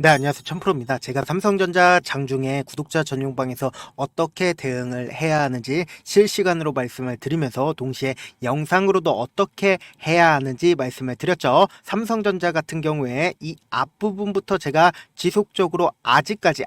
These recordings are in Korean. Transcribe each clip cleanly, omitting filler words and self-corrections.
네, 안녕하세요. 천프로입니다. 제가 삼성전자 장중에 구독자 전용방에서 어떻게 대응을 해야 하는지 실시간으로 말씀을 드리면서 동시에 영상으로도 어떻게 해야 하는지 말씀을 드렸죠. 삼성전자 같은 경우에 이 앞부분부터 제가 지속적으로 아직까지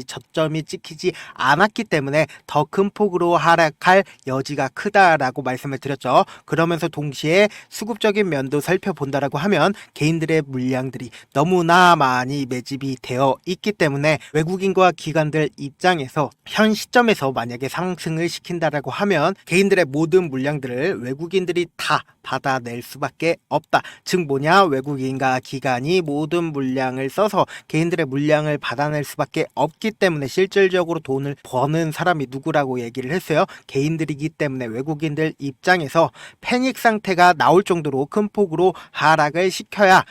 저점이 찍히지 않았기 때문에 더 큰 폭으로 하락할 여지가 크다라고 말씀을 드렸죠. 그러면서 동시에 수급적인 면도 살펴본다라고 하면 개인들의 물량들이 너무나 많이 매집이 되어 있기 때문에 외국인과 기관들 입장에서 현 시점에서 만약에 상승을 시킨다라고 하면 개인들의 모든 물량들을 외국인들이 다 받아낼 수밖에 없다. 즉 뭐냐, 외국인과 기관이 모든 물량을 써서 개인들의 물량을 받아낼 수밖에 없기 때문에 실질적으로 돈을 버는 사람이 누구라고 얘기를 했어요. 개인들이기 때문에 외국인들 입장에서 패닉 상태가 나올 정도로 큰 폭으로 하락을 시켜야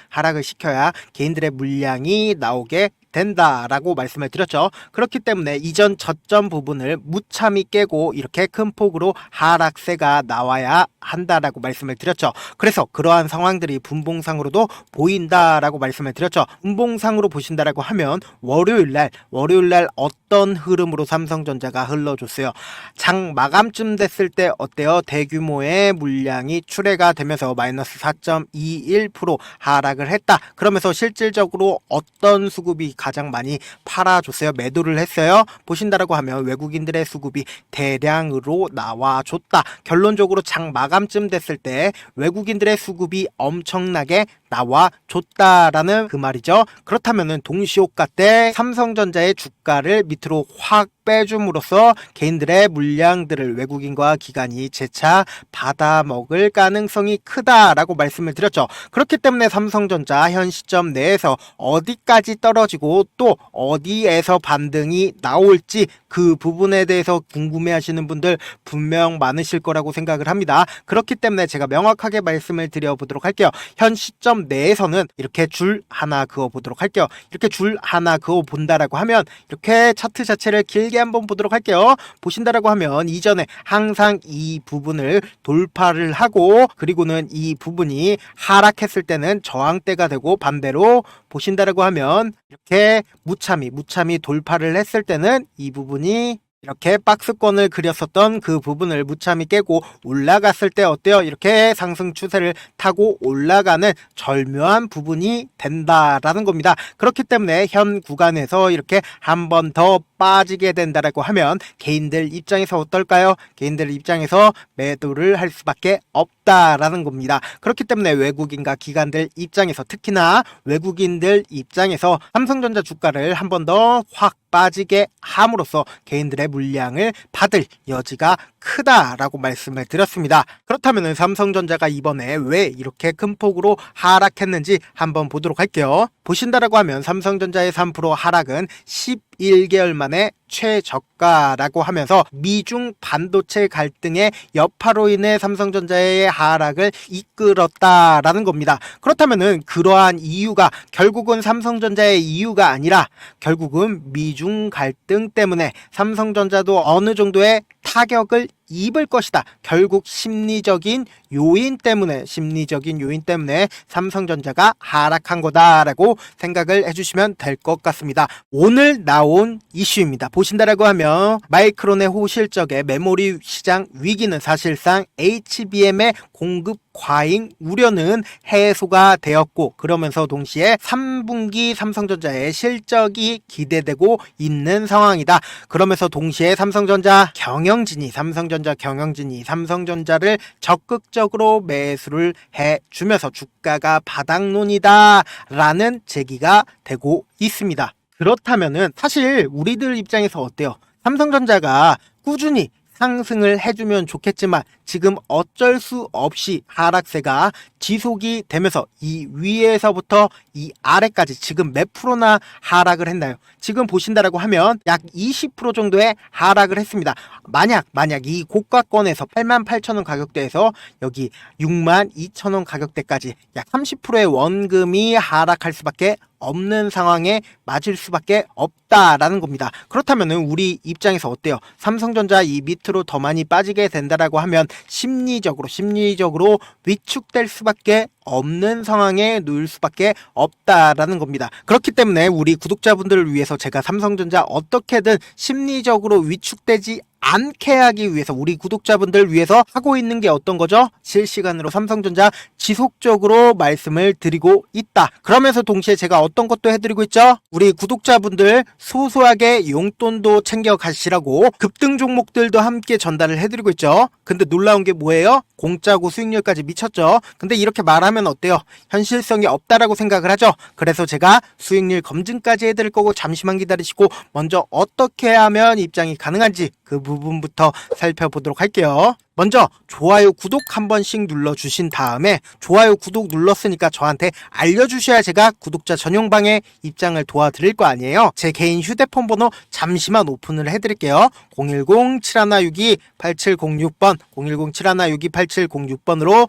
개인들의 물량이 나오게 된다라고 말씀을 드렸죠. 그렇기 때문에 이전 저점 부분을 무참히 깨고 이렇게 큰 폭으로 하락세가 나와야 한다라고 말씀을 드렸죠. 그래서 그러한 상황들이 분봉상으로도 보인다라고 말씀을 드렸죠. 분봉상으로 보신다라고 하면 월요일날 어떤 흐름으로 삼성전자가 흘러줬어요. 장 마감쯤 됐을 때 어때요? 대규모의 물량이 출회가 되면서 마이너스 4.21% 하락을 했다. 그러면서 실질적으로 어떤 수급이 가장 많이 팔아줬어요? 매도를 했어요. 보신다라고 하면 외국인들의 수급이 대량으로 나와줬다. 결론적으로 장 마감쯤 됐을 때 외국인들의 수급이 엄청나게 나와줬다라는 그 말이죠. 그렇다면은 동시효과 때 삼성전자의 주가를 밑으로 확 빼줌으로써 개인들의 물량들을 외국인과 기관이 재차 받아먹을 가능성이 크다라고 말씀을 드렸죠. 그렇기 때문에 삼성전자 현 시점 내에서 어디까지 떨어지고 또 어디에서 반등이 나올지 그 부분에 대해서 궁금해하시는 분들 분명 많으실 거라고 생각을 합니다. 그렇기 때문에 제가 명확하게 말씀을 드려보도록 할게요. 현 시점 내에서는 이렇게 줄 하나 그어 보도록 할게요. 이렇게 줄 하나 그어 본다라고 하면 이렇게 차트 자체를 길게 한번 보도록 할게요. 보신다라고 하면 이전에 항상 이 부분을 돌파를 하고 그리고는 이 부분이 하락했을 때는 저항대가 되고 반대로 보신다라고 하면 이렇게 무참히 돌파를 했을 때는 이 부분이 이렇게 박스권을 그렸었던 그 부분을 무참히 깨고 올라갔을 때 어때요? 이렇게 상승 추세를 타고 올라가는 절묘한 부분이 된다라는 겁니다. 그렇기 때문에 현 구간에서 이렇게 한 번 더 빠지게 된다라고 하면 개인들 입장에서 어떨까요? 개인들 입장에서 매도를 할 수밖에 없다라는 겁니다. 그렇기 때문에 외국인과 기관들 입장에서 특히나 외국인들 입장에서 삼성전자 주가를 한 번 더 확 빠지게 함으로써 개인들의 물량을 받을 여지가 크다라고 말씀을 드렸습니다. 그렇다면 삼성전자가 이번에 왜 이렇게 큰 폭으로 하락했는지 한번 보도록 할게요. 보신다라고 하면 삼성전자의 3% 하락은 11개월 만에 최저가라고 하면서 미중 반도체 갈등의 여파로 인해 삼성전자의 하락을 이끌었다라는 겁니다. 그렇다면은 그러한 이유가 결국은 삼성전자의 이유가 아니라 결국은 미중 갈등 때문에 삼성전자도 어느 정도의 타격을 입을 것이다. 결국 심리적인 요인 때문에 삼성전자가 하락한 거다라고 생각을 해주시면 될 것 같습니다. 오늘 나온 이슈입니다. 보신다라고 하면 마이크론의 호실적의 메모리 시장 위기는 사실상 HBM의 공급 과잉 우려는 해소가 되었고 그러면서 동시에 3분기 삼성전자의 실적이 기대되고 있는 상황이다. 그러면서 동시에 삼성전자를 적극적으로 매수를 해주면서 주가가 바닥론이다 라는 제기가 되고 있습니다. 그렇다면은 사실 우리들 입장에서 어때요? 삼성전자가 꾸준히 상승을 해주면 좋겠지만 지금 어쩔 수 없이 하락세가 지속이 되면서 이 위에서부터 이 아래까지 지금 몇 프로나 하락을 했나요? 지금 보신다라고 하면 약 20% 정도의 하락을 했습니다. 만약 이 고가권에서 88,000원 가격대에서 여기 62,000원 가격대까지 약 30%의 원금이 하락할 수밖에 없는 상황에 맞을 수밖에 없다라는 겁니다. 그렇다면은 우리 입장에서 어때요? 삼성전자 이 밑으로 더 많이 빠지게 된다라고 하면 심리적으로 위축될 수밖에 없는 상황에 놓일 수밖에 없다라는 겁니다. 그렇기 때문에 우리 구독자분들을 위해서 제가 삼성전자 어떻게든 심리적으로 위축되지 않게 하기 위해서 우리 구독자분들 위해서 하고 있는 게 어떤 거죠? 실시간으로 삼성전자 지속적으로 말씀을 드리고 있다. 그러면서 동시에 제가 어떤 것도 해드리고 있죠? 우리 구독자분들 소소하게 용돈도 챙겨 가시라고 급등 종목들도 함께 전달을 해드리고 있죠. 근데 놀라운 게 뭐예요? 공짜고 수익률까지 미쳤죠. 근데 이렇게 말하면 어때요? 현실성이 없다라고 생각을 하죠. 그래서 제가 수익률 검증까지 해드릴 거고 잠시만 기다리시고 먼저 어떻게 하면 입장이 가능한지 그 부분부터 살펴보도록 할게요. 먼저 좋아요 구독 한 번씩 눌러주신 다음에 좋아요 구독 눌렀으니까 저한테 알려주셔야 제가 구독자 전용방에 입장을 도와드릴 거 아니에요. 제 개인 휴대폰 번호 잠시만 오픈을 해드릴게요. 010-7162-8706번 010-7162-8706번으로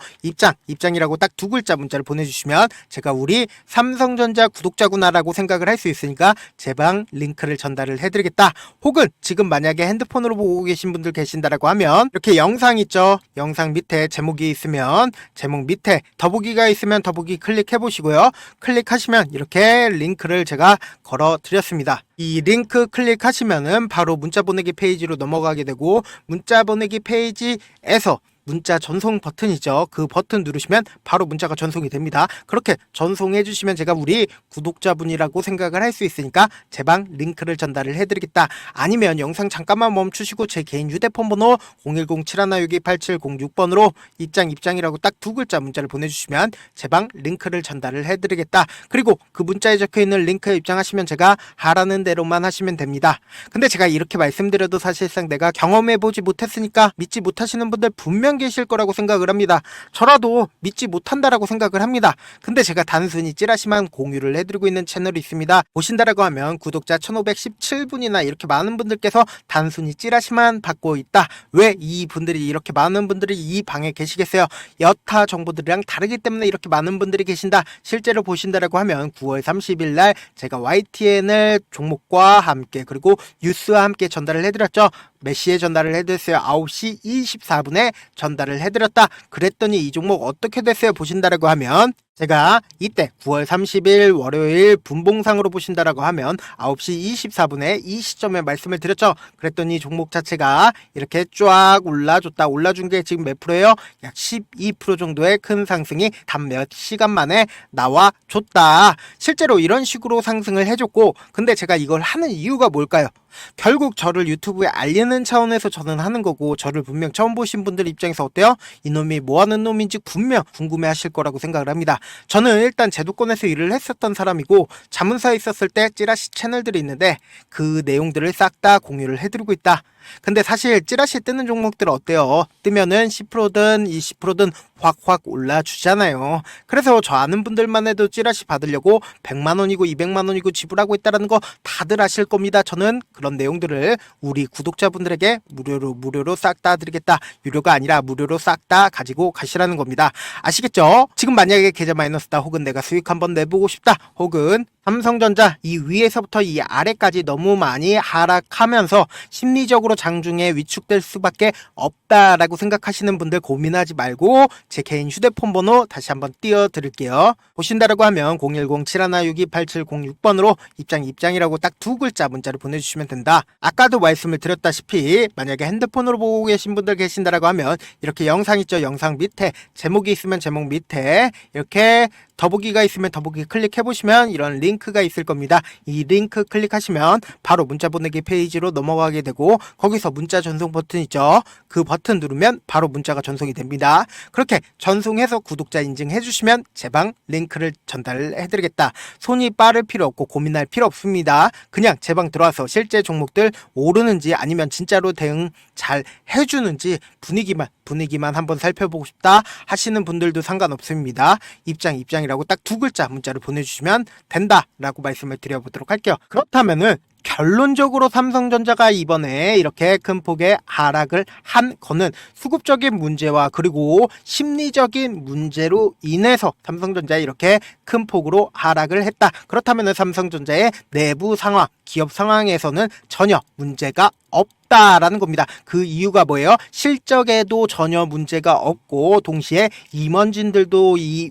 입장이라고 딱 두 글자 문자를 보내주시면 제가 우리 삼성전자 구독자구나라고 생각을 할 수 있으니까 제 방 링크를 전달을 해드리겠다. 혹은 지금 만약에 핸드폰으로 보고 계신 분들 계신다라고 하면 이렇게 영상 있죠. 영상 밑에 제목이 있으면 제목 밑에 더보기가 있으면 더보기 클릭해 보시고요. 클릭하시면 이렇게 링크를 제가 걸어 드렸습니다. 이 링크 클릭하시면은 바로 문자 보내기 페이지로 넘어가게 되고 문자 보내기 페이지에서 문자 전송 버튼이죠. 그 버튼 누르시면 바로 문자가 전송이 됩니다. 그렇게 전송해 주시면 제가 우리 구독자분이라고 생각을 할 수 있으니까 제 방 링크를 전달을 해드리겠다. 아니면 영상 잠깐만 멈추시고 제 개인 휴대폰 번호 010-7162-8706번으로 입장이라고 딱 두 글자 문자를 보내주시면 제 방 링크를 전달을 해드리겠다. 그리고 그 문자에 적혀있는 링크에 입장하시면 제가 하라는 대로만 하시면 됩니다. 근데 제가 이렇게 말씀드려도 사실상 내가 경험해보지 못했으니까 믿지 못하시는 분들 분명 계실 거라고 생각을 합니다. 저라도 믿지 못한다라고 생각을 합니다. 근데 제가 단순히 찌라시만 공유를 해드리고 있는 채널이 있습니다. 보신다라고 하면 구독자 1517분이나 이렇게 많은 분들께서 단순히 찌라시만 받고 있다. 왜 이 분들이 이렇게 많은 분들이 이 방에 계시겠어요? 여타 정보들이랑 다르기 때문에 이렇게 많은 분들이 계신다. 실제로 보신다라고 하면 9월 30일 날 제가 YTN을 종목과 함께 그리고 뉴스와 함께 전달을 해드렸죠. 몇 시에 전달을 해드렸어요? 9시 24분에 전달을 해드렸다. 그랬더니 이 종목 어떻게 됐어요? 보신다라고 하면 제가 이때 9월 30일 월요일 분봉상으로 보신다라고 하면 9시 24분에 이 시점에 말씀을 드렸죠. 그랬더니 종목 자체가 이렇게 쫙 올라줬다. 올라준 게 지금 몇 프로예요? 약 12% 정도의 큰 상승이 단 몇 시간 만에 나와줬다. 실제로 이런 식으로 상승을 해줬고 근데 제가 이걸 하는 이유가 뭘까요? 결국 저를 유튜브에 알리는 차원에서 저는 하는 거고 저를 분명 처음 보신 분들 입장에서 어때요? 이놈이 뭐하는 놈인지 분명 궁금해 하실 거라고 생각을 합니다. 저는 일단 제도권에서 일을 했었던 사람이고 자문사에 있었을 때 찌라시 채널들이 있는데 그 내용들을 싹 다 공유를 해드리고 있다. 근데 사실 찌라시 뜨는 종목들 어때요? 뜨면은 10%든 20%든 확 올라주잖아요. 그래서 저 아는 분들만 해도 찌라시 받으려고 100만원이고 200만원이고 지불하고 있다는 거 다들 아실 겁니다. 저는 그런 내용들을 우리 구독자분들에게 무료로 싹 다 드리겠다. 유료가 아니라 무료로 싹 다 가지고 가시라는 겁니다. 아시겠죠? 지금 만약에 계좌 마이너스다 혹은 내가 수익 한번 내보고 싶다 혹은 삼성전자 이 위에서부터 이 아래까지 너무 많이 하락하면서 심리적으로 장중에 위축될 수밖에 없다라고 생각하시는 분들 고민하지 말고 제 개인 휴대폰 번호 다시 한번 띄워드릴게요. 보신다라고 하면 010-7162-8706번으로 입장이라고 딱 두 글자 문자를 보내주시면 된다. 아까도 말씀을 드렸다시피 만약에 핸드폰으로 보고 계신 분들 계신다라고 하면 이렇게 영상 있죠. 영상 밑에 제목이 있으면 제목 밑에 이렇게 더보기가 있으면 더보기 클릭해보시면 이런 링크가 있을 겁니다. 이 링크 클릭하시면 바로 문자 보내기 페이지로 넘어가게 되고 거기서 문자 전송 버튼 있죠. 그 버튼 누르면 바로 문자가 전송이 됩니다. 그렇게 전송해서 구독자 인증해주시면 제 방 링크를 전달해드리겠다. 손이 빠를 필요 없고 고민할 필요 없습니다. 그냥 제 방 들어와서 실제 종목들 오르는지 아니면 진짜로 대응 잘 해주는지 분위기만 한번 살펴보고 싶다 하시는 분들도 상관없습니다. 입장이라고 딱 두 글자 문자를 보내주시면 된다라고 말씀을 드려보도록 할게요. 그렇다면은 결론적으로 삼성전자가 이번에 이렇게 큰 폭의 하락을 한 거는 수급적인 문제와 그리고 심리적인 문제로 인해서 삼성전자에 이렇게 큰 폭으로 하락을 했다. 그렇다면 삼성전자의 내부 상황, 기업 상황에서는 전혀 문제가 없다라는 겁니다. 그 이유가 뭐예요? 실적에도 전혀 문제가 없고 동시에 임원진들도 이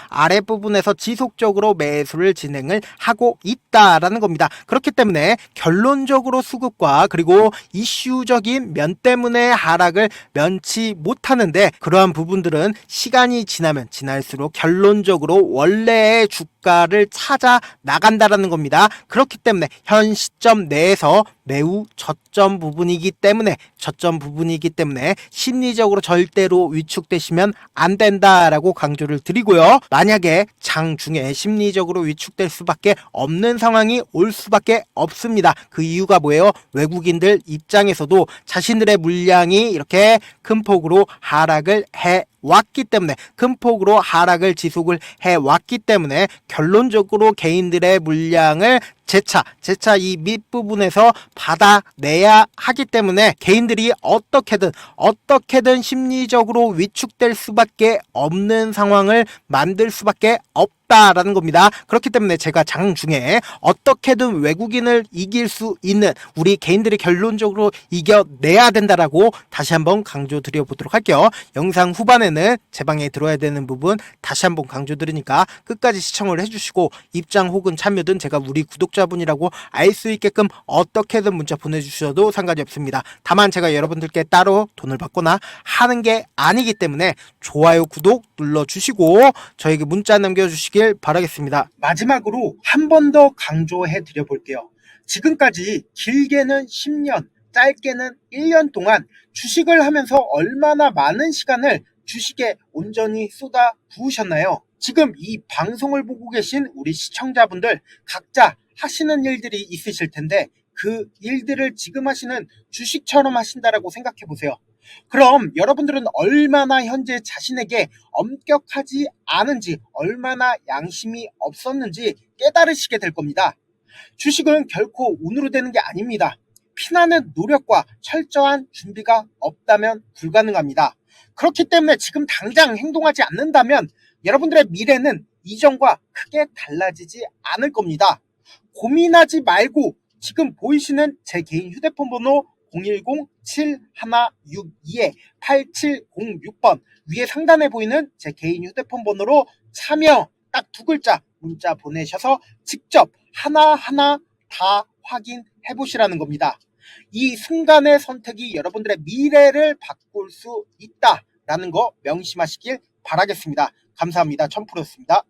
아랫부분에서 지속적으로 매수를 진행을 하고 있다라는 겁니다. 그렇기 때문에 결론적으로 수급과 그리고 이슈적인 면 때문에 하락을 면치 못하는데, 그러한 부분들은 시간이 지나면 지날수록 결론적으로 원래의 주가를 찾아 나간다라는 겁니다. 그렇기 때문에 현 시점 내에서 매우 저점 부분이기 때문에 심리적으로 절대로 위축되시면 안 된다라고 강조를 드리고요. 만약에 장중에 심리적으로 위축될 수밖에 없는 상황이 올 수밖에 없습니다. 그 이유가 뭐예요? 외국인들 입장에서도 자신들의 물량이 이렇게 큰 폭으로 하락을 왔기 때문에, 큰 폭으로 하락을 지속을 해왔기 때문에 결론적으로 개인들의 물량을 재차 이 밑부분에서 받아내야 하기 때문에 개인들이 어떻게든 심리적으로 위축될 수밖에 없는 상황을 만들 수밖에 없다라는 겁니다. 그렇기 때문에 제가 장중에 어떻게든 외국인을 이길 수 있는 우리 개인들이 결론적으로 이겨내야 된다라고 다시 한번 강조 드려보도록 할게요. 영상 후반에는 제 방에 들어야 되는 부분 다시 한번 강조 드리니까 끝까지 시청을 해주시고, 입장 혹은 참여든 제가 우리 구독자분이라고 알 수 있게끔 어떻게든 문자 보내주셔도 상관이 없습니다. 다만 제가 여러분들께 따로 돈을 받거나 하는 게 아니기 때문에 좋아요, 구독 눌러주시고 저에게 문자 남겨주시길 바라겠습니다. 마지막으로 한 번 더 강조해 드려볼게요. 지금까지 길게는 10년, 짧게는 1년 동안 주식을 하면서 얼마나 많은 시간을 주식에 온전히 쏟아 부으셨나요? 지금 이 방송을 보고 계신 우리 시청자분들 각자 하시는 일들이 있으실 텐데, 그 일들을 지금 하시는 주식처럼 하신다라고 생각해 보세요. 그럼 여러분들은 얼마나 현재 자신에게 엄격하지 않은지, 얼마나 양심이 없었는지 깨달으시게 될 겁니다. 주식은 결코 운으로 되는 게 아닙니다. 피나는 노력과 철저한 준비가 없다면 불가능합니다. 그렇기 때문에 지금 당장 행동하지 않는다면 여러분들의 미래는 이전과 크게 달라지지 않을 겁니다. 고민하지 말고 지금 보이시는 제 개인 휴대폰 번호 010-7162-8706번 위에 상단에 보이는 제 개인 휴대폰 번호로 참여 딱 두 글자 문자 보내셔서 직접 하나하나 다 확인해 보시라는 겁니다. 이 순간의 선택이 여러분들의 미래를 바꿀 수 있다라는 거 명심하시길 바라겠습니다. 감사합니다. 천프로였습니다.